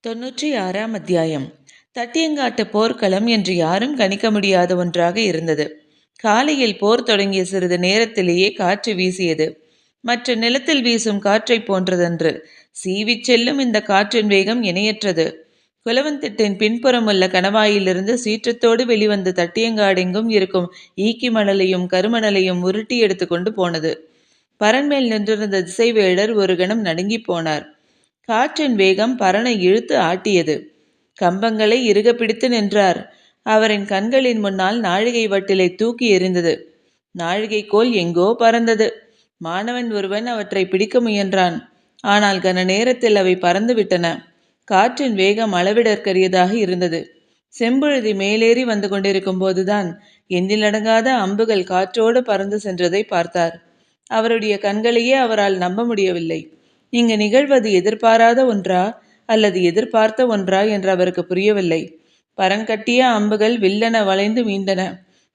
96ஆம் அத்தியாயம். தட்டியங்காட்டு போர்க்களம் என்று யாரும் கணிக்க முடியாத ஒன்றாக இருந்தது. காலையில் போர் தொடங்கிய சிறிது நேரத்திலேயே காற்று வீசியது. மற்ற நிலத்தில் வீசும் காற்றைப் போன்றதன்று. சீவிச் செல்லும் இந்த காற்றின் வேகம் இணையற்றது. குலவந்திட்டின் பின்புறம் உள்ள கணவாயிலிருந்து சீற்றத்தோடு வெளிவந்து தட்டியங்காடெங்கும் இருக்கும் ஈக்கி மணலையும் கருமணலையும் உருட்டி எடுத்து கொண்டு போனது. பரண்மேல் நின்றிருந்த திசைவேடர் ஒரு கணம் நடுங்கி போனார். காற்றின் வேகம் பரனை இழுத்து ஆட்டியது. கம்பங்களை இறுக பிடித்து நின்றார். அவரின் கண்களின் முன்னால் நாழிகை வட்டிலை தூக்கி எறிந்தது. நாழிகைக்கோல் எங்கோ பறந்தது. மாணவன் ஒருவன் அவற்றை பிடிக்க முயன்றான். ஆனால் கன நேரத்தில் அவை பறந்து விட்டன. காற்றின் வேகம் அளவிடற்கரியதாக இருந்தது. செம்புழுதி மேலேறி வந்து கொண்டிருக்கும் போதுதான் எண்ணிலடங்காத அம்புகள் காற்றோடு பறந்து சென்றதை பார்த்தார். அவருடைய கண்களையே அவரால் நம்ப முடியவில்லை. இங்கு நிகழ்வது எதிர்பாராத ஒன்றா அல்லது எதிர்பார்த்த ஒன்றா என்று அவருக்கு புரியவில்லை. பரங்கட்டிய அம்புகள் வில்லென வளைந்து மீண்டன.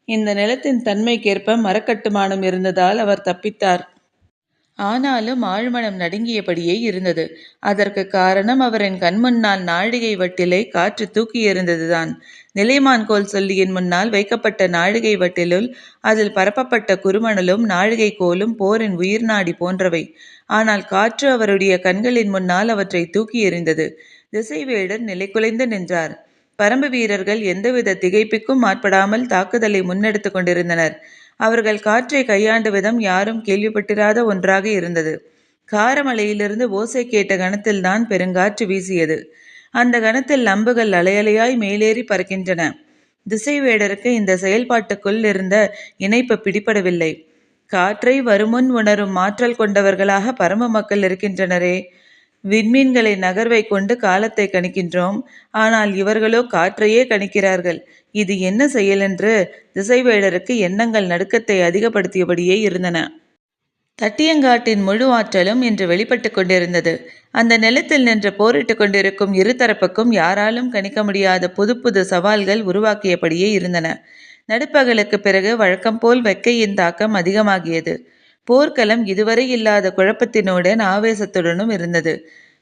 இந்த நிலத்தின் தன்மைக்கேற்ப மரக்கட்டுமானம் இருந்ததால் அவர் தப்பித்தார். ஆனாலும் ஆழ்மனம் நடுங்கியபடியே இருந்தது. அதற்கு காரணம் அவரின் கண்முன்னால் நாழிகை வட்டிலை காற்று தூக்கி எறிந்ததுதான். நிலைமான்கோல் சொல்லியின் முன்னால் வைக்கப்பட்ட நாழிகை வட்டிலுள் அதில் பரப்பப்பட்ட குறுமணலும் நாழிகை கோலும் போரின் உயிர் நாடி போன்றவை. ஆனால் காற்று அவருடைய கண்களின் முன்னால் அவற்றை தூக்கி எறிந்தது. திசைவேடர் நிலைகுலைந்து நின்றார். பரம்பு வீரர்கள் எந்தவித திகைப்புக்கும் ஆட்படாமல் தாக்குதலை முன்னெடுத்து கொண்டிருந்தனர். அவர்கள் காற்றை கையாண்ட விதம் யாரும் கேள்விப்பட்டிராத ஒன்றாக இருந்தது. காரமலையிலிருந்து ஓசை கேட்ட கணத்தில்தான் பெருங்காற்று வீசியது. அந்த கணத்தில் அம்புகள் அலையலையாய் மேலேறி பறக்கின்றன. திசைவேடருக்கு இந்த செயல்பாட்டுக்குள் இருந்த இணைப்பு பிடிபடவில்லை. காற்றை வருமுன் உணரும் ஆற்றல் கொண்டவர்களாக பரம மக்கள் இருக்கின்றனரே. விண்மீன்களை நகர்வை கொண்டு காலத்தை கணிக்கின்றோம். ஆனால் இவர்களோ காற்றையே கணிக்கிறார்கள். இது என்ன செயல் என்று திசைவேடருக்கு எண்ணங்கள் நடுக்கத்தை அதிகப்படுத்தியபடியே இருந்தன. தட்டியங்காட்டின் முழு ஆற்றலும் இன்று வெளிப்பட்டு கொண்டிருந்தது. அந்த நிலத்தில் நின்று போரிட்டு கொண்டிருக்கும் இருதரப்புக்கும் யாராலும் கணிக்க முடியாத புது புது சவால்கள் உருவாக்கியபடியே இருந்தன. நடுப்பகலுக்கு பிறகு வழக்கம் போல் வெக்கையின் தாக்கம் அதிகமாகியது. போர்க்களம் இதுவரை இல்லாத குழப்பத்தினுடன் ஆவேசத்துடனும் இருந்தது.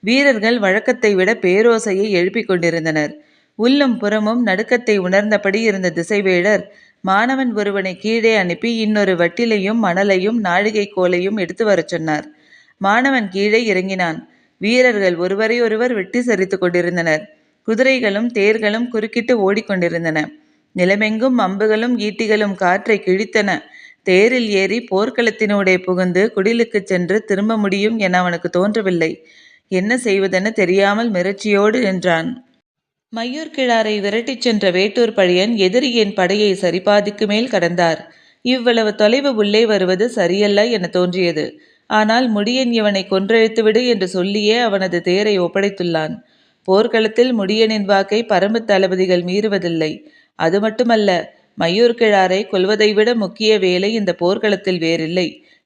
வீரர்கள் வழக்கத்தை விட பேரோசையை எழுப்பிக் கொண்டிருந்தனர். உள்ளும் புறமும் நடுக்கத்தை உணர்ந்தபடி இருந்த திசைவேடர் மாணவன் ஒருவனை கீழே அனுப்பி இன்னொரு வட்டிலையும் மணலையும் நாழிகை கோலையும் எடுத்து வரச் சொன்னார். மாணவன் கீழே இறங்கினான். வீரர்கள் ஒருவரை ஒருவர் வெட்டி சரித்து கொண்டிருந்தனர். குதிரைகளும் தேர்களும் குறுக்கிட்டு ஓடிக்கொண்டிருந்தன. நிலமெங்கும் அம்புகளும் ஈட்டிகளும் காற்றை கிழித்தன. தேரில் ஏறி போர்க்களத்தினூடே புகுந்து குடிலுக்கு சென்று திரும்ப முடியும் என அவனுக்கு தோன்றவில்லை. என்ன செய்வதென தெரியாமல் மிரட்சியோடு நின்றான். மையூர் கிழாரை விரட்டிச் சென்ற வேட்டூர் பழையன் எதிரியின் படையை சரிபாதிக்கு மேல் கடந்தார். இவ்வளவு தொலைவு உள்ளே வருவது சரியல்ல என தோன்றியது. ஆனால் முடியன் இவனை கொன்றழித்துவிடு என்று சொல்லியே அவனது தேரை ஒப்படைத்துள்ளான். போர்க்களத்தில் முடியனின் வாக்கை பரம்பு தளபதிகள் மீறுவதில்லை. அது மட்டுமல்ல, மையூர் கிழாரை கொல்வதை விட முக்கிய வேலை இந்த போர்க்களத்தில் வேறில்லை.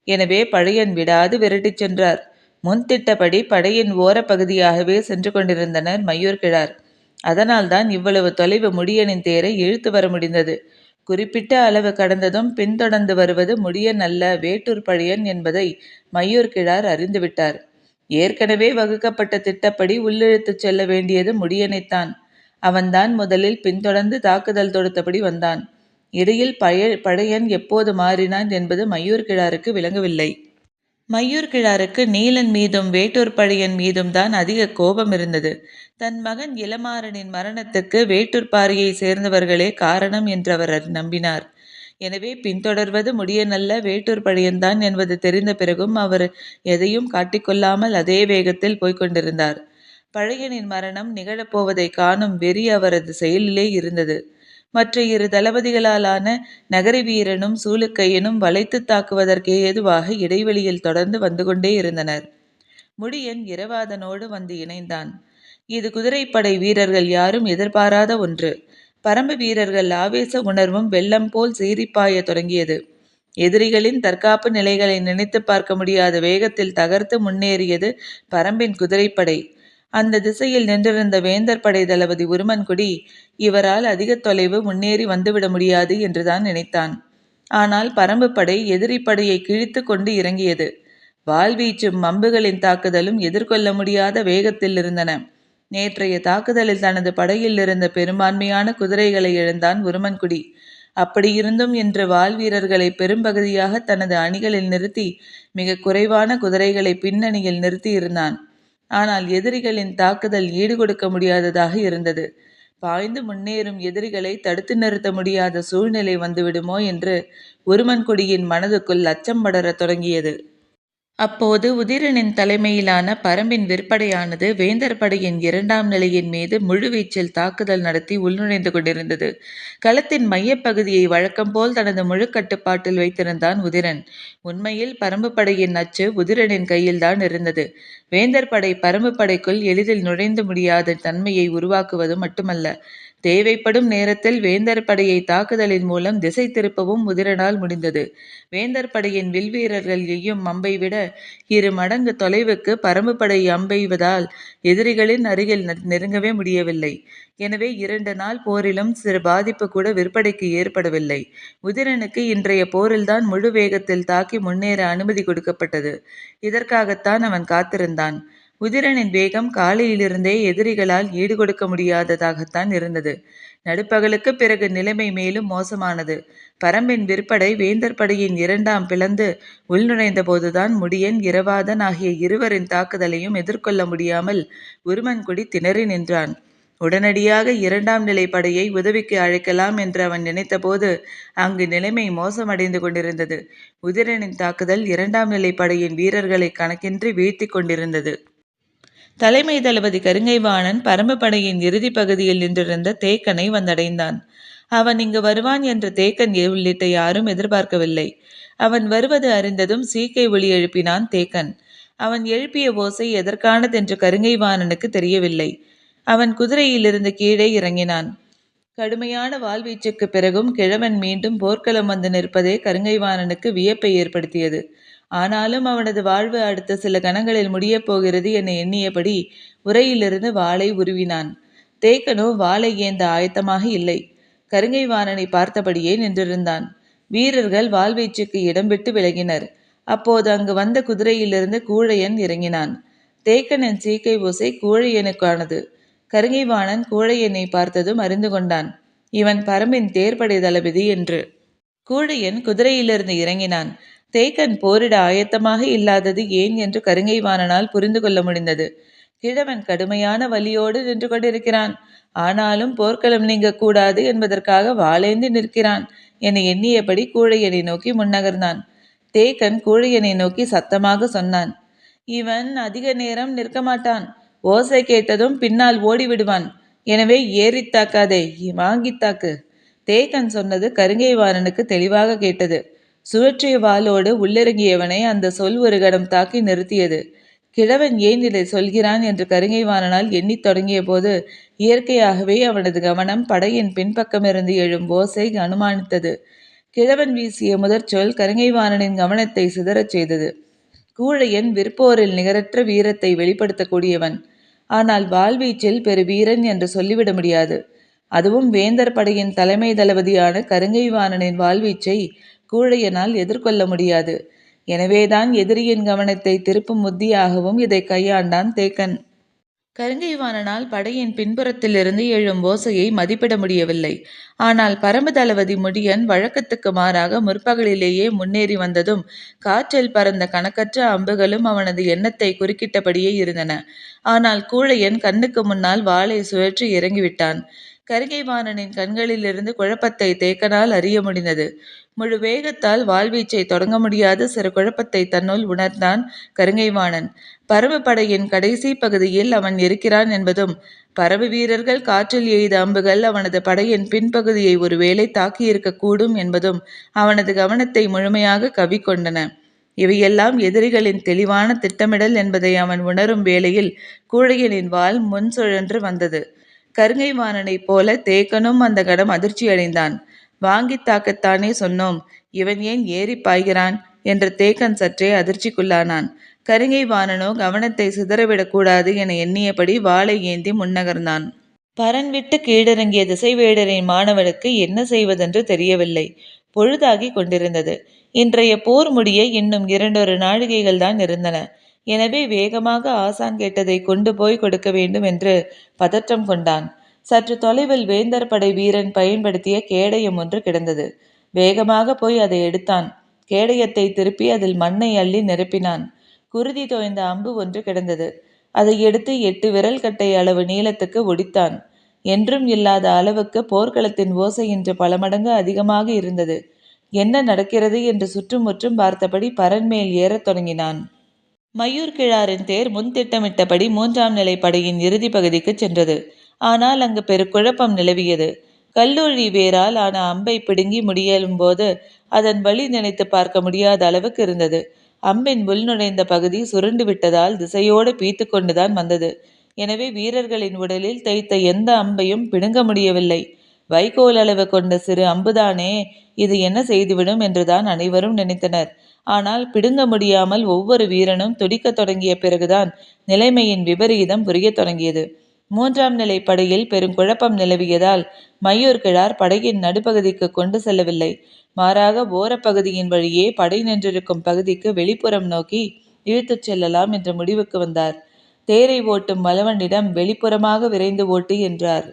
எனவே பழையன் விடாது விரட்டிச் சென்றார். முன்திட்டபடி படையின் ஓரப்பகுதியாகவே சென்று கொண்டிருந்தனர் மையூர் கிழார். அதனால்தான் இவ்வளவு தொலைவு முடியனின் தேரை இழுத்து வர முடிந்தது. குறிப்பிட்ட அளவு கடந்ததும் பின்தொடர்ந்து வருவது முடியன் அல்ல, வேட்டூர் பழையன் என்பதை மையூர் கிழார் அறிந்துவிட்டார். ஏற்கனவே வகுக்கப்பட்ட திட்டப்படி உள்ளிழுத்துச் செல்ல வேண்டியது முடியனைத்தான். அவன்தான் முதலில் பின்தொடர்ந்து தாக்குதல் தொடுத்தபடி வந்தான். இடையில் பழையன் எப்போது மாறினான் என்பது மையூர் கிழாருக்கு விளங்கவில்லை. மையூர் கிழாருக்கு நீலன் மீதும் வேட்டூர் பழையன் மீதும் தான் அதிக கோபம் இருந்தது. தன் மகன் இளமாறனின் மரணத்துக்கு வேட்டூர் பாரியை சேர்ந்தவர்களே காரணம் என்று அவர் நம்பினார். எனவே பின்தொடர்வது முடியனல்ல, வேட்டூர் பழையன்தான் என்பது தெரிந்த பிறகும் அவர் எதையும் காட்டிக்கொள்ளாமல் அதே வேகத்தில் போய்கொண்டிருந்தார். பழையனின் மரணம் நிகழப்போவதை காணும் வெறி அவரது செயலிலே இருந்தது. மற்ற இரு தளபதிகளாலான நகரி வீரனும் சூளுக்கையனும் வளைத்து தாக்குவதற்கு ஏதுவாக இடைவெளியில் தொடர்ந்து வந்து கொண்டே இருந்தனர். முடியன் இரவாதனோடு வந்து இணைந்தான். இது குதிரைப்படை வீரர்கள் யாரும் எதிர்பாராத ஒன்று. பரம்பு வீரர்கள் ஆவேச உணர்வும் வெள்ளம் போல் சீரிப்பாய தொடங்கியது. எதிரிகளின் தற்காப்பு நிலைகளை நினைத்து பார்க்க முடியாத வேகத்தில் தகர்த்து முன்னேறியது பரம்பின் குதிரைப்படை. அந்த திசையில் நின்றிருந்த வேந்தர் படை தளபதி உருமன்குடி இவரால் அதிக தொலைவு முன்னேறி வந்துவிட முடியாது என்றுதான் நினைத்தான். ஆனால் பரம்பு படை எதிரி படையை கிழித்து கொண்டு இறங்கியது. வாள்வீச்சும் அம்புகளின் தாக்குதலும் எதிர்கொள்ள முடியாத வேகத்தில் இருந்தன. நேற்றைய தாக்குதலில் தனது படையில் இருந்த பெரும்பான்மையான குதிரைகளை இழந்தான் உருமன்குடி. அப்படியிருந்தும் இன்று வாள்வீரர்களை பெரும்பகுதியாக தனது அணிகளில் நிறுத்தி மிக குறைவான குதிரைகளை பின்னணியில் நிறுத்தியிருந்தான். ஆனால் எதிரிகளின் தாக்குதல் ஈடுகொடுக்க முடியாததாக இருந்தது. பாய்ந்து முன்னேறும் எதிரிகளை தடுத்து நிறுத்த முடியாத சூழ்நிலை வந்துவிடுமோ என்று உருமன்குடியின் மனதுக்குள் அச்சம் படரத் தொடங்கியது. அப்போது உதிரனின் தலைமையிலான பரம்பின் விற்படையானது வேந்தர் படையின் 2ஆம் நிலையின் மீது முழுவீச்சில் தாக்குதல் நடத்தி உள்நுழைந்து கொண்டிருந்தது. களத்தின் மையப்பகுதியை வழக்கம்போல் தனது முழு கட்டுப்பாட்டில் வைத்திருந்தான் உதிரன். உண்மையில் பரம்பு படையின் அச்சு உதிரனின் கையில்தான் இருந்தது. வேந்தர் படை பரம்பு படைக்குள் எளிதில் நுழைந்து முடியாத தன்மையை உருவாக்குவது மட்டுமல்ல, தேவைப்படும் நேரத்தில் வேந்தர் படையை தாக்குதலின் மூலம் திசை திருப்பவும் உதிரனால் முடிந்தது. வேந்தர் படையின் வில்வீரர்கள் எய்யும் அம்பை விட 2 மடங்கு தொலைவுக்கு பரம்பு படை அம்பெய்வதால் எதிரிகளின் அருகில் நெருங்கவே முடியவில்லை. எனவே 2 நாள் போரிலும் சிறு பாதிப்பு கூட விற்படைக்கு ஏற்படவில்லை. உதிரனுக்கு இன்றைய போரில்தான் முழு வேகத்தில் தாக்கி முன்னேற அனுமதி கொடுக்கப்பட்டது. இதற்காகத்தான் அவன் காத்திருந்தான். உதிரனின் வேகம் காலையிலிருந்தே எதிரிகளால் ஈடுகொடுக்க முடியாததாகத்தான் இருந்தது. நடுப்பகலுக்கு பிறகு நிலைமை மேலும் மோசமானது. பரம்பின் விற்படை வேந்தர் படையின் 2ஆம் பிளந்து உள்நுழைந்த போதுதான் முடியன், இரவாதன் ஆகிய இருவரின் தாக்குதலையும் எதிர்கொள்ள முடியாமல் உருமன்குடி திணறி நின்றான். உடனடியாக 2ஆம் நிலை படையை உதவிக்கு அழைக்கலாம் என்று அவன் நினைத்தபோது அங்கு நிலைமை மோசமடைந்து கொண்டிருந்தது. உதிரனின் தாக்குதல் 2ஆம் நிலை படையின் வீரர்களை கணக்கின்றி வீழ்த்தி கொண்டிருந்தது. தலைமை தளபதி கருங்கைவாணன் பரம்பு படையின் இறுதி பகுதியில் நின்றிருந்த தேக்கனை வந்தடைந்தான். அவன் இங்கு வருவான் என்று தேக்கன் உள்ளிட்ட யாரும் எதிர்பார்க்கவில்லை. அவன் வருவது அறிந்ததும் சீக்கை ஒலி எழுப்பினான் தேக்கன். அவன் எழுப்பிய ஓசை எதற்கானதென்று கருங்கைவாணனுக்கு தெரியவில்லை. அவன் குதிரையிலிருந்து கீழே இறங்கினான். கடுமையான வாழ்வீச்சுக்கு பிறகும் கிழவன் மீண்டும் போர்க்களம் வந்து நிற்பதே கருங்கைவாணனுக்கு வியப்பை ஏற்படுத்தியது. ஆனாலும் அவனது வாழ்வு அடுத்த சில கணங்களில் முடியப் போகிறது என எண்ணியபடி உரையிலிருந்து வாளை உருவினான். தேக்கனோ வாளை ஏந்த ஆயத்தமாக இல்லை. கருங்கைவாணனை பார்த்தபடியே நின்றிருந்தான். வீரர்கள் வாழ்வீச்சுக்கு இடம் விட்டு விலகினர். அப்போது அங்கு வந்த குதிரையிலிருந்து கூழையன் இறங்கினான். தேக்கனின் சீக்கை ஓசை கூழையனுக்கானது. கருங்கைவாணன் கூழையனை பார்த்ததும் அறிந்து கொண்டான், இவன் பரம்பின் தேர்ப்படை தளபதி என்று. கூழையன் குதிரையிலிருந்து இறங்கினான். தேக்கன் போரிட ஆயத்தமாக இல்லாதது ஏன் என்று கருங்கைவாணனால் புரிந்து கொள்ள முடிந்தது. கிழவன் கடுமையான வலியோடு நின்று கொண்டிருக்கிறான். ஆனாலும் போர்க்களம் நீங்கக்கூடாது என்பதற்காக வாளேந்தி நிற்கிறான் என எண்ணியபடி கூழையனை நோக்கி முன்னகர்ந்தான். தேக்கன் கூழையனை நோக்கி சத்தமாக சொன்னான், இவன் அதிக நேரம் நிற்க மாட்டான். ஓசை கேட்டதும் பின்னால் ஓடிவிடுவான். எனவே ஏறித் தாக்காதே, வாங்கித் தாக்கு. தேக்கன் சொன்னது கருங்கைவாணனுக்கு தெளிவாக கேட்டது. சுழற்றிய வாளோடு உள்ளிறங்கியவனை அந்த சொல் ஒரு கணம் தாக்கி நிறுத்தியது. கிழவன் ஏன் இதை சொல்கிறான் என்று கருங்கைவாணனால் எண்ணித் தொடங்கிய போது இயற்கையாகவே அவனது கவனம் படையின் பின்பக்கமிருந்து எழும் ஓசை அனுமானித்தது. கிழவன் வீசிய முதற் சொல் கருங்கைவாணனின் கவனத்தை சிதறச் செய்தது. கூழையன் விற்போரில் நிகரற்ற வீரத்தை வெளிப்படுத்தக்கூடியவன். ஆனால் வாழ்வீச்சில் பெரு வீரன் என்று சொல்லிவிட முடியாது. அதுவும் வேந்தர் படையின் தலைமை தளபதியான கருங்கைவாணனின் வாழ்வீச்சை கூழையனால் எதிர்கொள்ள முடியாது. எனவேதான் எதிரியின் கவனத்தை திருப்பும் உத்தியாகவும் இதை கையாண்டான் தேக்கன். கருங்கைவாணனால் படையின் பின்புறத்திலிருந்து எழும் ஓசையை மதிப்பிட முடியவில்லை. ஆனால் பரம்பு தளபதி முடியன் வழக்கத்துக்கு மாறாக முற்பகலிலேயே முன்னேறி வந்ததும் காற்றில் பறந்த கணக்கற்ற அம்புகளும் அவனது எண்ணத்தை குறுக்கிட்டபடியே இருந்தன. ஆனால் கூழையன் கண்ணுக்கு முன்னால் வாளை சுழற்றி இறங்கிவிட்டான். கருங்கைவாணனின் கண்களிலிருந்து குழப்பத்தை தேக்கனால் அறிய முடிந்தது. முழு வேகத்தால் வாழ்வீச்சை தொடங்க முடியாத சிறு குழப்பத்தை தன்னுள் உணர்ந்தான் கருங்கைவாணன். பரம்பு படையின் கடைசி பகுதியில் அவன் இருக்கிறான் என்பதும் பரம்பு வீரர்கள் காற்றில் எய்த அம்புகள் அவனது படையின் பின்பகுதியை ஒருவேளை தாக்கியிருக்கக்கூடும் என்பதும் அவனது கவனத்தை முழுமையாக கவிக்கொண்டன. இவையெல்லாம் எதிரிகளின் தெளிவான திட்டமிடல் என்பதை அவன் உணரும் வேளையில் கூழையனின் வாள் முன் சுழன்று வந்தது. கருங்கைவாணனைப் போல தேக்கனும் அந்த கடம் அதிர்ச்சி அடைந்தான். வாங்கி தாக்கத்தானே சொன்னோம், இவன் ஏன் ஏறி பாய்கிறான் என்ற தேக்கன் சற்றே அதிர்ச்சிக்குள்ளானான். கருங்கைவாணனோ கவனத்தை சிதறவிடக்கூடாது என எண்ணியபடி வாளை ஏந்தி முன்னகர்ந்தான். பரன் விட்டு கீழிறங்கிய திசைவேடரின் மாணவனுக்கு என்ன செய்வதென்று தெரியவில்லை. பொழுதாகி கொண்டிருந்தது. இன்றைய போர் முடிய இன்னும் 2 நாழிகைகள் தான் இருந்தன. எனவே வேகமாக ஆசான் கேட்டதை கொண்டு போய் கொடுக்க வேண்டும் என்று பதற்றம் கொண்டான். சற்று தொலைவில் வேந்தர் படை வீரன் பயன்படுத்திய கேடயம் ஒன்று கிடந்தது. வேகமாக போய் அதை எடுத்தான். கேடயத்தை திருப்பி அதில் மண்ணை அள்ளி நிரப்பினான். குருதி தோய்ந்த அம்பு ஒன்று கிடந்தது. அதை எடுத்து 8 விரல் கட்டை அளவு நீளத்துக்கு ஒடித்தான். என்றும் இல்லாத அளவுக்கு போர்க்களத்தின் ஓசை இன்று பல மடங்கு அதிகமாக இருந்தது. என்ன நடக்கிறது என்று சுற்றுமுற்றும் பார்த்தபடி பரன்மேல் ஏறத் தொடங்கினான். மயூர் கிழாரின் தேர் முன் திட்டமிட்டபடி 3ஆம் நிலை படையின் இறுதி பகுதிக்கு சென்றது. ஆனால் அங்கு பெருக்குழப்பம் நிலவியது. கல்லூரி வேரால் ஆன அம்பை பிடுங்கி முடியலும் போது அதன் வழி நினைத்து பார்க்க முடியாத அளவுக்கு இருந்தது. அம்பின் உள் நுழைந்த பகுதி சுருண்டு விட்டதால் திசையோடு பீத்து கொண்டுதான் வந்தது. எனவே வீரர்களின் உடலில் தைத்த எந்த அம்பையும் பிடுங்க முடியவில்லை. வைகோல் அளவு கொண்ட சிறு அம்புதானே, இது என்ன செய்துவிடும் என்றுதான் அனைவரும் நினைத்தனர். ஆனால் பிடுங்க முடியாமல் ஒவ்வொரு வீரனும் துடிக்கத் தொடங்கிய பிறகுதான் நிலைமையின் விபரீதம் புரியத் தொடங்கியது. 3ஆம் நிலை படையில் பெருங்குழப்பம் நிலவியதால் மயூர் கிழார் படையின் நடுப்பகுதிக்கு கொண்டு செல்லவில்லை. மாறாக ஓரப்பகுதியின் வழியே படை நின்றிருக்கும் பகுதிக்கு வெளிப்புறம் நோக்கி இழுத்துச் செல்லலாம் என்ற முடிவுக்கு வந்தார். தேரை ஓட்டும் வளவனிடம் வெளிப்புறமாக விரைந்து ஓட்டு என்றார்.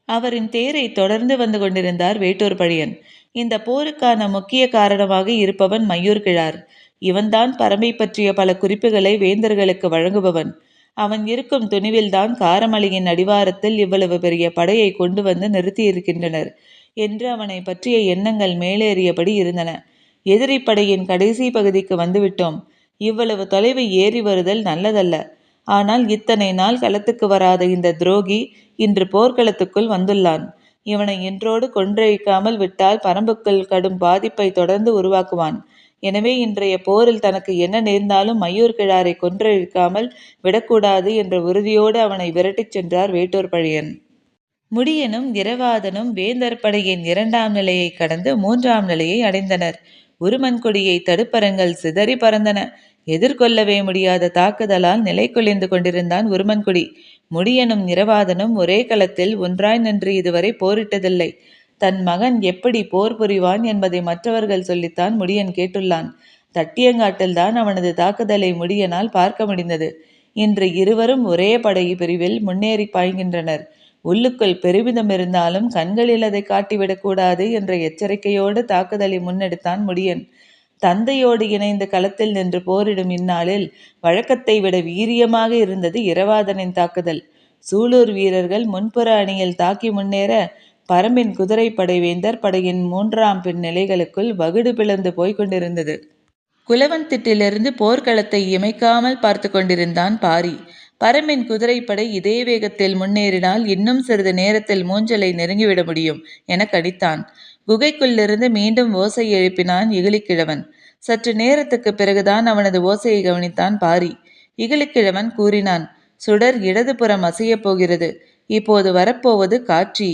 அவரின் தேரை தொடர்ந்து வந்து கொண்டிருந்தார் வேட்டூர் பழையன். இந்த போருக்கான முக்கிய காரணமாக இருப்பவன் மயூர் கிழார். இவன்தான் பரம்பை பற்றிய பல குறிப்புகளை வேந்தர்களுக்கு வழங்குபவன். அவன் இருக்கும் துணிவில்தான் காரமலையின் அடிவாரத்தில் இவ்வளவு பெரிய படையை கொண்டு வந்து நிறுத்தியிருக்கின்றனர் என்று அவனை பற்றிய எண்ணங்கள் மேலேறியபடி இருந்தன. எதிரி படையின் கடைசி பகுதிக்கு வந்துவிட்டோம். இவ்வளவு தொலைவு ஏறி வருதல் நல்லதல்ல. ஆனால் இத்தனை நாள் களத்துக்கு வராத இந்த துரோகி இன்று போர்க்களத்துக்குள் வந்துள்ளான். இவனை இன்றோடு கொன்றழிக்காமல் விட்டால் பரம்புக்குள் கடும் பாதிப்பை தொடர்ந்து உருவாக்குவான். எனவே இன்றைய போரில் தனக்கு என்ன நேர்ந்தாலும் மயூர் கிழாரை கொன்றழிக்காமல் விடக்கூடாது என்ற உறுதியோடு அவனை விரட்டிச் சென்றார் வேட்டூர் பழையன். முடியனும் இரவாதனும் வேந்தர் படையின் 2ஆம் நிலையை கடந்து 3ஆம் நிலையை அடைந்தனர். உருமன்கொடியை தடுப்பரங்கள் சிதறி பறந்தன. எதிர்கொள்ளவே முடியாத தாக்குதலால் நிலை குலைந்து கொண்டிருந்தான் உருமன்குடி. முடியனும் இரவாதனும் ஒரே களத்தில் ஒன்றாய் நின்று இதுவரை போரிட்டதில்லை. தன் மகன் எப்படி போர் புரிவான் என்பதை மற்றவர்கள் சொல்லித்தான் முடியன் கேட்டுள்ளான். தட்டியங்காட்டில்தான் அவனது தாக்குதலை முடியனால் பார்க்க முடிந்தது. இன்று இருவரும் ஒரே படை பிரிவில் முன்னேறி பாய்கின்றனர். உள்ளுக்குள் பெருமிதம் இருந்தாலும் கண்களில் அதை காட்டிவிடக்கூடாது என்ற எச்சரிக்கையோடு தாக்குதலை முன்னெடுத்தான் முடியன். தந்தையோடு இணைந்து களத்தில் நின்று போரிடும் இந்நாளில் வழக்கத்தை விட வீரியமாக இருந்தது இரவாதனின் தாக்குதல். சூலூர் வீரர்கள் முன்புற அணியில் தாக்கி முன்னேற பரம்பின் குதிரைப்படை வேந்தர் படையின் 3ஆம் பின் நிலைகளுக்குள் வகுடு பிளந்து போய்கொண்டிருந்தது. குலவன்திட்டிலிருந்து போர்க்களத்தை இமைக்காமல் பார்த்து கொண்டிருந்தான் பாரி. பரம்பின் குதிரைப்படை இதே வேகத்தில் முன்னேறினால் இன்னும் சிறிது நேரத்தில் மூஞ்சலை நெருங்கிவிட முடியும் என கணித்தான். குகைக்குள்ளிருந்து மீண்டும் ஓசை எழுப்பினான் இகிலிக்கிழவன். சற்று நேரத்துக்கு பிறகுதான் அவனது ஓசையை கவனித்தான் பாரி. இகிலிக்கிழவன் கூறினான், சுடர் இடதுபுறம் அசையப் போகிறது. இப்போது வரப்போவது காட்சி.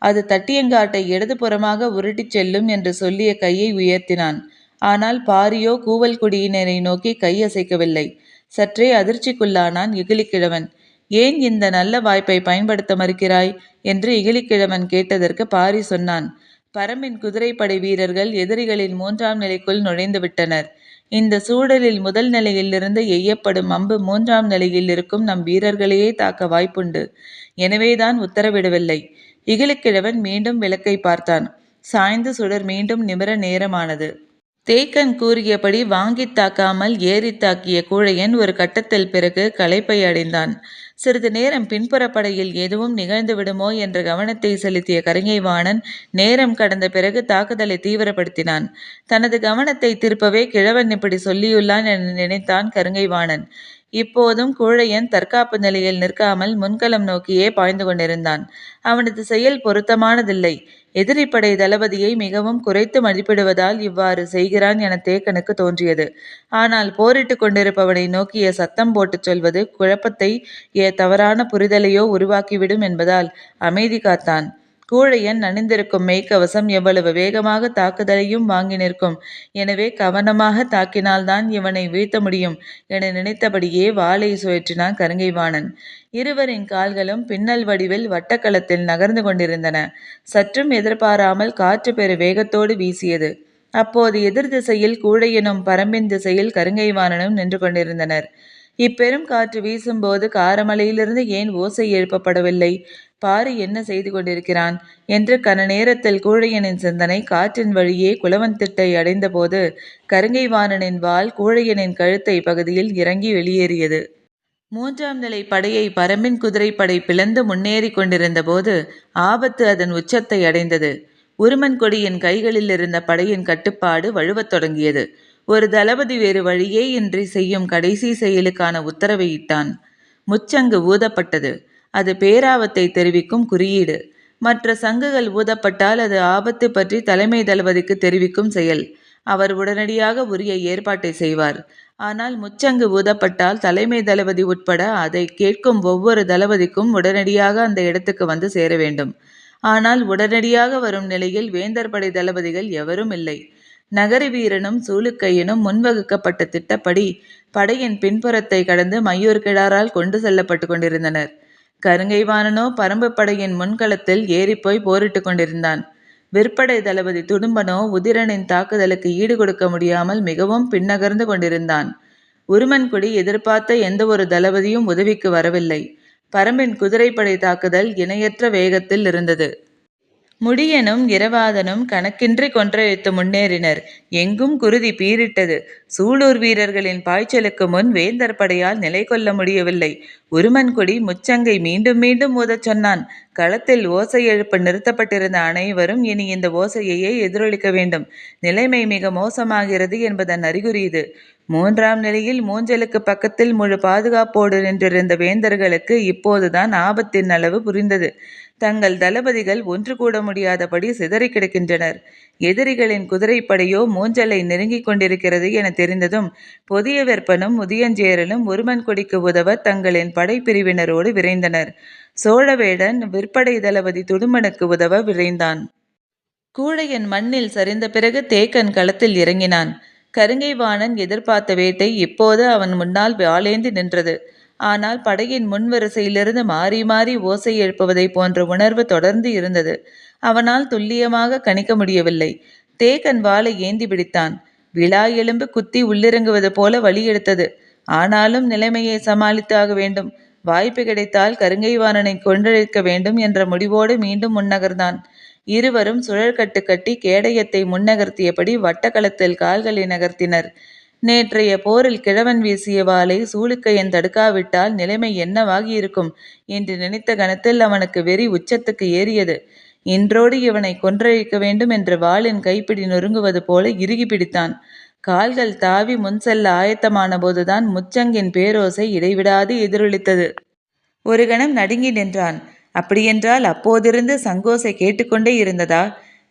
அது தட்டியங்காட்டை இடதுபுறமாக உருட்டிச் செல்லும் என்று சொல்லிய கையை உயர்த்தினான். ஆனால் பாரியோ கூவல் குடியினரை நோக்கி கை அசைக்கவில்லை. சற்றே அதிர்ச்சிக்குள்ளானான் இகிலிக்கிழவன். ஏன் இந்த நல்ல வாய்ப்பை பயன்படுத்த மறுக்கிறாய் என்று இகிலிக்கிழவன் கேட்டதற்கு பாரி சொன்னான், பரம்பின் குதிரைப்படை வீரர்கள் எதிரிகளின் 3ஆம் நிலைக்குள் நுழைந்து விட்டனர். இந்த சூழலில் முதல் நிலையிலிருந்து எய்யப்படும் அம்பு 3ஆம் நிலையில் இருக்கும் நம் வீரர்களையே தாக்க வாய்ப்புண்டு. எனவேதான் உத்தரவிடவில்லை. இகிலிக்கிழவன் மீண்டும் விளக்கை பார்த்தான். சாய்ந்து சுடர் மீண்டும் நிமிர நேரமானது. தேக்கன் கூறியபடி வாங்கித் தாக்காமல் ஏறி தாக்கிய கூழையன் ஒரு கட்டத்தில் பிறகு களைப்பை அடைந்தான். சிறிது நேரம் பின்புற படையில் எதுவும் நிகழ்ந்து விடுமோ என்ற கவனத்தை செலுத்திய கருங்கைவாணன் நேரம் கடந்த பிறகு தாக்குதலை தீவிரப்படுத்தினான். தனது கவனத்தை திருப்பவே கிழவன் இப்படி சொல்லியுள்ளான் என நினைத்தான் கருங்கைவாணன். இப்போதும் கூழையன் தற்காப்பு நிலையில் நிற்காமல் முன்களம் நோக்கியே பாய்ந்து கொண்டிருந்தான். அவனது செயல் பொருத்தமானதில்லை. எதிரிப்படை தளபதியை மிகவும் குறைத்து மதிப்பிடுவதால் இவ்வாறு செய்கிறான் என தேக்கனுக்கு தோன்றியது. ஆனால் போரிட்டு கொண்டிருப்பவனை நோக்கிய சத்தம் போட்டு சொல்வது குழப்பத்தை தவறான புரிதலையோ உருவாக்கிவிடும் என்பதால் அமைதி காத்தான். கூழையன் அணிந்திருக்கும் மெய்க்கவசம் எவ்வளவு வேகமாக தாக்குதலையும் வாங்கி நிற்கும். எனவே கவனமாக தாக்கினால்தான் இவனை வீழ்த்த முடியும் என நினைத்தபடியே வாளை சுழற்றினான் கருங்கைவாணன். இருவரின் கால்களும் பின்னல் வடிவில் வட்டக்களத்தில் நகர்ந்து கொண்டிருந்தன. சற்றும் எதிர்பாராமல் காற்று பெரு வேகத்தோடு வீசியது. அப்போது எதிர் திசையில் கூழையனும் பரம்பின் திசையில் கருங்கைவாணனும் நின்று கொண்டிருந்தனர். இப்பெரும் காற்று வீசும்போது காரமலையிலிருந்து ஏன் ஓசை எழுப்பப்படவில்லை? பாரி என்ன செய்து கொண்டிருக்கிறான் என்று கன நேரத்தில் கூழையனின் சிந்தனை காற்றின் வழியே குலவன்திட்டை அடைந்தபோது கருங்கைவாணனின் வாள் கூழையனின் கழுத்தை பகுதியில் இறங்கி வெளியேறியது. 3ஆம் நிலை படையை பரம்பின் குதிரைப்படை பிளந்து முன்னேறி கொண்டிருந்த போது ஆபத்து அதன் உச்சத்தை அடைந்தது. உருமன் கொடியின் கைகளில் இருந்த படையின் கட்டுப்பாடு வழுவத் தொடங்கியது. ஒரு தளபதி வேறு வழியே இன்றி செய்யும் கடைசி செயலுக்கான உத்தரவை இட்டான். முச்சங்கு ஊதப்பட்டது. அது பேராபத்தை தெரிவிக்கும் குறியீடு. மற்ற சங்குகள் ஊதப்பட்டால் அது ஆபத்து பற்றி தலைமை தளபதிக்கு தெரிவிக்கும் செயல். அவர் உடனடியாக உரிய ஏற்பாட்டை செய்வார். ஆனால் முச்சங்கு ஊதப்பட்டால் தலைமை தளபதி உட்பட அதை கேட்கும் ஒவ்வொரு தளபதிக்கும் உடனடியாக அந்த இடத்துக்கு வந்து சேர வேண்டும். ஆனால் உடனடியாக வரும் நிலையில் வேந்தர் படை தளபதிகள் எவரும் இல்லை. நகரி வீரனும் சூளுக்கையனும் முன்வகுக்கப்பட்ட திட்டப்படி படையின் பின்புறத்தை கடந்து மையூர் கிடாரால் கொண்டு செல்லப்பட்டு கொண்டிருந்தனர். கருங்கைவாணனோ பரம்பு படையின் முன்களத்தில் ஏறிப்போய் போரிட்டு கொண்டிருந்தான். விற்படை தளபதி துடும்பனோ உதிரனின் தாக்குதலுக்கு ஈடு கொடுக்க முடியாமல் மிகவும் பின்னகர்ந்து கொண்டிருந்தான். உருமன்குடி எதிர்பார்த்த எந்த ஒரு தளபதியும் உதவிக்கு வரவில்லை. பரம்பின் குதிரைப்படை தாக்குதல் இணையற்ற வேகத்தில் இருந்தது. முடியனும் இரவாதனும் கணக்கின்றி கொன்றழித்து முன்னேறினர். எங்கும் குருதி பீரிட்டது. சூலூர் வீரர்களின் பாய்ச்சலுக்கு முன் வேந்தர் படையால் நிலை கொள்ள முடியவில்லை. உருமன்குடி முச்சங்கை மீண்டும் மீண்டும் ஊதச் சொன்னான். களத்தில் ஓசை எழுப்ப நிறுத்தப்பட்டிருந்த அனைவரும் இனி இந்த ஓசையையே எதிரொலிக்க வேண்டும். நிலைமை மிக மோசமாகிறது என்பதன் அறிகுறி இது. 3ஆம் நிலையில் மூஞ்சலுக்கு பக்கத்தில் முழு பாதுகாப்போடு நின்றிருந்த வேந்தர்களுக்கு இப்போதுதான் ஆபத்தின் அளவு புரிந்தது. தங்கள் தளபதிகள் ஒன்று கூட முடியாதபடி சிதறி கிடக்கின்றனர். எதிரிகளின் குதிரைப்படையோ மூஞ்சலை நெருங்கிக் கொண்டிருக்கிறது என தெரிந்ததும் புதிய வெப்பனும் முதியஞ்சேரலும் உருமன் கொடிக்கு உதவ தங்களின் படைப்பிரிவினரோடு விரைந்தனர். சோழவேடன் விற்படை தளபதி துடுமனுக்கு உதவ விரைந்தான். கூழையன் மண்ணில் சரிந்த பிறகு தேக்கன் களத்தில் இறங்கினான். கருங்கைவாணன் எதிர்பார்த்த வேட்டை இப்போது அவன் முன்னால் வாளேந்தி நின்றது. ஆனால் படையின் முன்வரிசையிலிருந்து மாறி மாறி ஓசை எழுப்புவதை போன்ற உணர்வு தொடர்ந்து இருந்தது. அவனால் துல்லியமாக கணிக்க முடியவில்லை. தேக்கன் வாளை ஏந்தி பிடித்தான். விழா எலும்பு குத்தி உள்ளிறங்குவது போல வழி எடுத்தது. ஆனாலும் நிலைமையை சமாளித்தாக வேண்டும். வாய்ப்பு கிடைத்தால் கருங்கைவாணனை கொன்றழிக்க வேண்டும் என்ற முடிவோடு மீண்டும் முன்னகர்ந்தான். இருவரும் சுழற்கட்டு கட்டி கேடயத்தை முன்னகர்த்தியபடி வட்டக்களத்தில் கால்களை நகர்த்தினர். நேற்றைய போரில் கிழவன் வீசிய வாளை சூளுக்கையன் தடுக்காவிட்டால் நிலைமை என்னவாகி இருக்கும் என்று நினைத்த கணத்தில் அவனுக்கு வெறி உச்சத்துக்கு ஏறியது. இன்றோடு இவனை கொன்றழிக்க வேண்டும் என்று வாளின் கைப்பிடி நொறுங்குவது போல இறுகி பிடித்தான். கால்கள் தாவி முன் செல்ல ஆயத்தமான போதுதான் முச்சங்கின் பேரோசை இடைவிடாது எதிரொலித்தது. ஒரு கணம் நடுங்கி நின்றான். அப்படியென்றால் அப்போதிருந்து சங்கோசை கேட்டுக்கொண்டே இருந்ததா?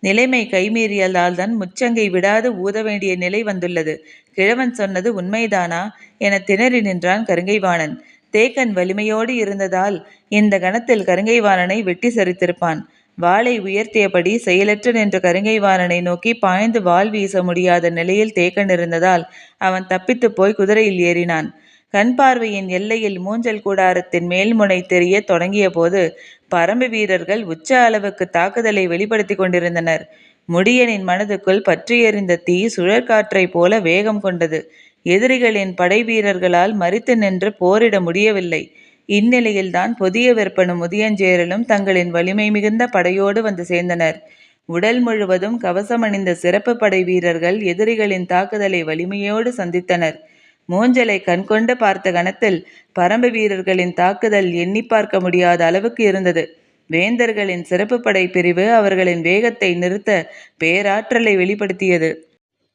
நிலைமை கைமீறியதால் தான் முச்சங்கை விடாது ஊத வேண்டிய நிலை வந்துள்ளது. கிழவன் சொன்னது உண்மைதானா என திணறி நின்றான் கருங்கைவாணன். தேக்கன் வலிமையோடு இருந்ததால் இந்த கணத்தில் கருங்கைவாணனை வெட்டி சரித்திருப்பான். வாளை உயர்த்தியபடி செயலற்று நின்ற கருங்கைவாணனை நோக்கி பாய்ந்து வாள் வீச முடியாத நிலையில் தேக்கன் இருந்ததால் அவன் தப்பித்து போய் குதிரையில் ஏறினான். கண் பார்வையின் எல்லையில் மூஞ்சல் கூடாரத்தின் மேல்முனை தெரிய தொடங்கிய போது பரம்பு வீரர்கள் உச்ச அளவுக்கு தாக்குதலை வெளிப்படுத்தி கொண்டிருந்தனர். முடியனின் மனதுக்குள் பற்றி எறிந்த தீ சுழற்காற்றை போல வேகம் கொண்டது. எதிரிகளின் படை வீரர்களால் மறித்து நின்று போரிட முடியவில்லை. இந்நிலையில்தான் புதிய வெப்பனும் முதியஞ்சேரலும் தங்களின் வலிமை மிகுந்த படையோடு வந்து சேர்ந்தனர். உடல் முழுவதும் கவசமணிந்த சிறப்பு படை வீரர்கள் எதிரிகளின் தாக்குதலை வலிமையோடு சந்தித்தனர். மூஞ்சலை கண்கொண்டு பார்த்த கணத்தில் பரம்பு வீரர்களின் தாக்குதல் எண்ணி பார்க்க முடியாத அளவுக்கு இருந்தது. வேந்தர்களின் சிறப்பு படை பிரிவு அவர்களின் வேகத்தை நிறுத்த பேராற்றலை வெளிப்படுத்தியது.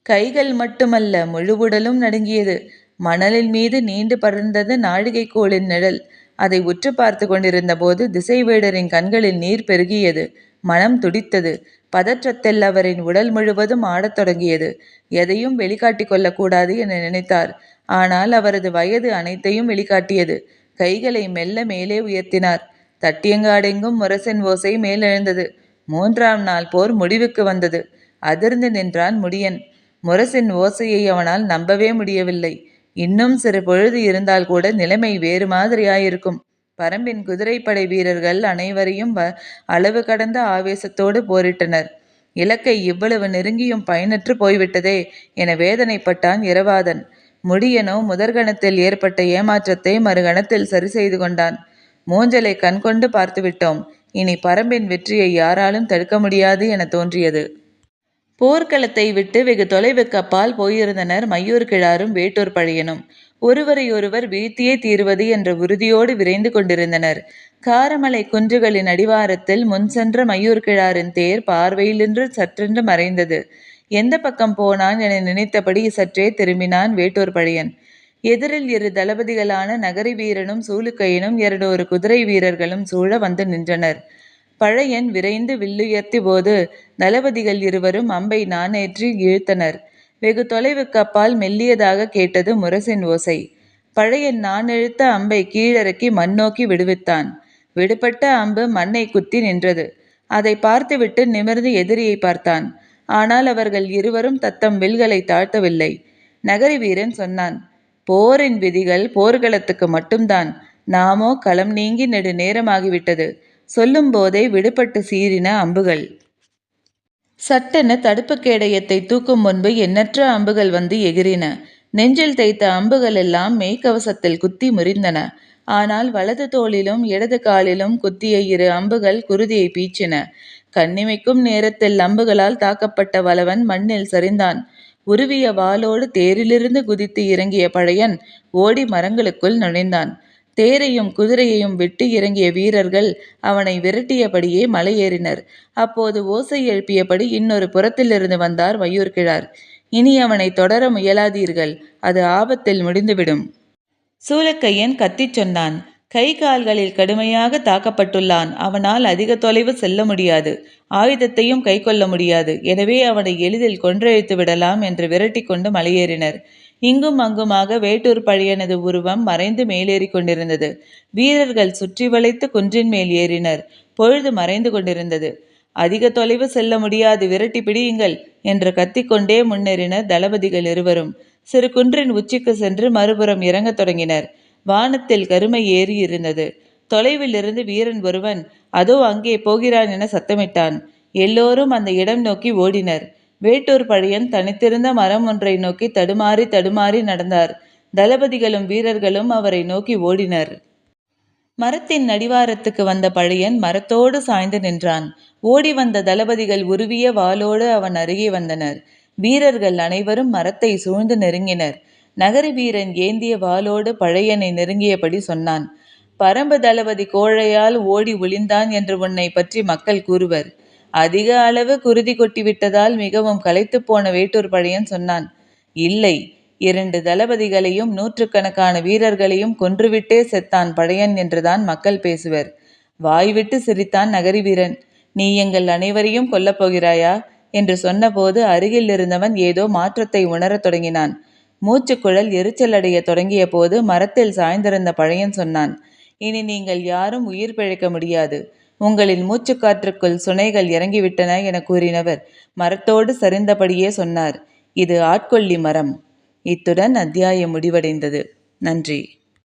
கைகள் மட்டுமல்ல, முழு உடலும் நடுங்கியது. மணலின் மீது நீண்டு படர்ந்தது நாழிகைக்கோளின் நிழல். அதை உற்று பார்த்து கொண்டிருந்த போது திசைவேடரின் கண்களில் நீர் பெருகியது. மனம் துடித்தது. பதற்றத்தில் அவரின் உடல் முழுவதும் ஆடத் தொடங்கியது. எதையும் வெளிக்காட்டி கொள்ளக்கூடாது என நினைத்தார். ஆனால் அவரது வயது அனைத்தையும் வெளிக்காட்டியது. கைகளை மெல்ல மேலே உயர்த்தினார். தட்டியங்காடெங்கும் முரசின் ஓசை மேலெழுந்தது. 3ஆம் நாள் போர் முடிவுக்கு வந்தது. அதிர்ந்து நின்றான் முடியன். முரசின் ஓசையை அவனால் நம்பவே முடியவில்லை. இன்னும் சிறு பொழுது இருந்தால் கூட நிலைமை வேறு மாதிரியாயிருக்கும். பரம்பின் குதிரைப்படை வீரர்கள் அனைவரையும் அளவு கடந்த ஆவேசத்தோடு போரிட்டனர். இலக்கை இவ்வளவு நெருங்கியும் பயனற்று போய்விட்டதே என வேதனைப்பட்டான் இரவாதன். முடியனோ முதற்கணத்தில் ஏற்பட்ட ஏமாற்றத்தை மறுகணத்தில் சரி செய்து கொண்டான். மூஞ்சலை கண்கொண்டு பார்த்துவிட்டோம். இனி பரம்பின் வெற்றியை யாராலும் தடுக்க முடியாது என தோன்றியது. போர்க்களத்தை விட்டு வெகு தொலைவுக்கு அப்பால் போயிருந்தனர் மையூர் கிழாரும் வேட்டூர் பழையனும். ஒருவரையொருவர் வீழ்த்தியே தீருவது என்ற உறுதியோடு விரைந்து கொண்டிருந்தனர். காரமலை குன்றுகளின் அடிவாரத்தில் முன் சென்ற மையூர் கிழாரின் தேர் பார்வையிலின்று சற்றென்று மறைந்தது. எந்த பக்கம் போனான் என நினைத்தபடி சற்றே திரும்பினான் வேட்டூர் பழையன். எதிரில் இரு தளபதிகளான நகரி வீரனும் சூலுக்கையனும் 200 குதிரை வீரர்களும் சூழ வந்து நின்றனர். பழையன் விரைந்து வில்லுயர்த்தி போது தளபதிகள் இருவரும் அம்பை நாணேற்றி இழுத்தனர். வெகு தொலைவுக்கு அப்பால் மெல்லியதாக கேட்டது முரசின் ஓசை. பழையன் நாணெழுத்த அம்பை கீழிறக்கி மண்ணோக்கி விடுவித்தான். விடுபட்ட அம்பு மண்ணை குத்தி நின்றது. அதை பார்த்துவிட்டு நிமிர்ந்து எதிரியை பார்த்தான். ஆனால் அவர்கள் இருவரும் தத்தம் வில்களை தாழ்த்தவில்லை. நகரி வீரன் சொன்னான், போரின் விதிகள் போர்க்களத்துக்கு மட்டும்தான். நாமோ களம் நீங்கி நெடு நேரமாகிவிட்டது. சொல்லும் போதே விடுபட்டு சீறின அம்புகள். சட்டென தடுப்பு கேடயத்தை தூக்கும் முன்பு எண்ணற்ற அம்புகள் வந்து எகிரின. நெஞ்சில் தைத்த அம்புகள் எல்லாம் மெய்க்கவசத்தில் குத்தி முறிந்தன. ஆனால் வலது தோளிலும் இடது காலிலும் குத்திய 2 அம்புகள் குருதியை பீச்சின. கண்ணிமைக்கும் நேரத்தில் அம்புகளால் தாக்கப்பட்ட வளவன் மண்ணில் சரிந்தான். உருவிய வாளோடு தேரிலிருந்து குதித்து இறங்கிய பழையன் ஓடி மரங்களுக்குள் நுழைந்தான். தேரையும் குதிரையையும் விட்டு இறங்கிய வீரர்கள் அவனை விரட்டியபடியே மலையேறினர். அப்போது ஓசை எழுப்பியபடி இன்னொரு புறத்திலிருந்து வந்தார் மையூர்கிழார். இனி அவனை தொடர முயலாதீர்கள், அது ஆபத்தில் முடிந்துவிடும். சூலக்கையன் கத்திச் சொன்னான். கை கால்களில் கடுமையாக தாக்கப்பட்டுள்ளான். அவனால் அதிக தொலைவு செல்ல முடியாது. ஆயுதத்தையும் கை கொள்ள முடியாது. எனவே அவனை எளிதில் கொன்றழித்து விடலாம் என்று விரட்டி கொண்டு மலையேறினர். இங்கும் அங்குமாக வேட்டூர் பழையனது உருவம் மறைந்து மேலேறி கொண்டிருந்தது. வீரர்கள் சுற்றி வளைத்து குன்றின் மேல் ஏறினர். பொழுது மறைந்து கொண்டிருந்தது. அதிக தொலைவு செல்ல முடியாது, விரட்டி பிடியுங்கள் என்று கத்திக்கொண்டே முன்னேறினர் தளபதிகள் இருவரும். சிறு குன்றின் உச்சிக்கு சென்று மறுபுறம் இறங்கத் தொடங்கினர். வானத்தில் கருமை ஏறி இருந்தது. தொலைவில் இருந்து வீரன் ஒருவன் அதோ அங்கே போகிறான் என சத்தமிட்டான். எல்லோரும் அந்த இடம் நோக்கி ஓடினர். வேட்டூர் பழையன் தனித்திருந்த மரம் ஒன்றை நோக்கி தடுமாறி தடுமாறி நடந்தார். தளபதிகளும் வீரர்களும் அவரை நோக்கி ஓடினர். மரத்தின் அடிவாரத்துக்கு வந்த பழையன் மரத்தோடு சாய்ந்து நின்றான். ஓடி வந்த தளபதிகள் உருவிய வாளோடு அவன் அருகே வந்தனர். வீரர்கள் அனைவரும் மரத்தை சூழ்ந்து நெருங்கினர். நகரி வீரன் ஏந்திய வாளோடு பழையனை நெருங்கியபடி சொன்னான், பரம்பு தளபதி கோழையால் ஓடி ஒளிந்தான் என்று உன்னை பற்றி மக்கள் கூறுவர். அதிக அளவு குருதி கொட்டிவிட்டதால் மிகவும் களைத்து போன வேட்டூர் பழையன் சொன்னான், இல்லை, 2 தளபதிகளையும் 100கணக்கான வீரர்களையும் கொன்றுவிட்டே செத்தான் பழையன் என்றுதான் மக்கள் பேசுவர். வாய்விட்டு சிரித்தான் நகரி வீரன். நீ எங்கள் அனைவரையும் கொல்லப் போகிறாயா என்று சொன்னபோது அருகில் இருந்தவன் ஏதோ மாற்றத்தை உணரத் தொடங்கினான். மூச்சுக்குழல் எரிச்சல் அடைய தொடங்கிய போது மரத்தில் சாய்ந்திருந்த பழையன் சொன்னான், இனி நீங்கள் யாரும் உயிர் பிழைக்க முடியாது. உங்களின் மூச்சுக்காற்றுக்குள் சுனைகள் இறங்கிவிட்டன என கூறினவர் மரத்தோடு சரிந்தபடியே சொன்னார், இது ஆட்கொல்லி மரம். இத்துடன் அத்தியாயம் முடிவடைந்தது. நன்றி.